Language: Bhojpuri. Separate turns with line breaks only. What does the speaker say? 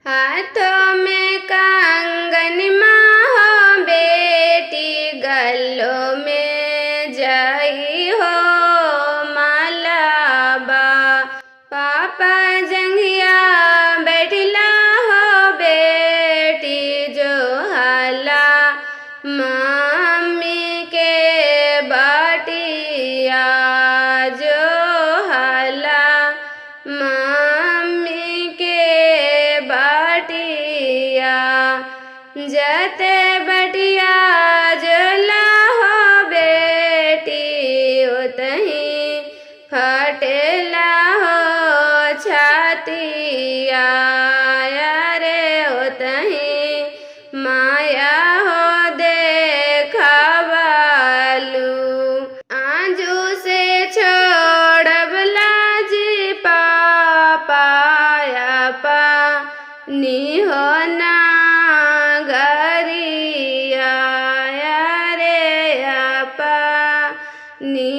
हाथों में कंगन हो बेटी, गलों में जई हो मालाबा। पापा जंघिया बैठला हो बेटी, जो हाला मम्मी के बटिया, जो हाला मम्मी के बटिया। जते बटिया जला हो बेटी, उतही फटेला हो छातिया, रे उतही माया हो देखवालू। आजू से छोड़बला जी पापाया पा निहो ना घरिया, रे आपा नि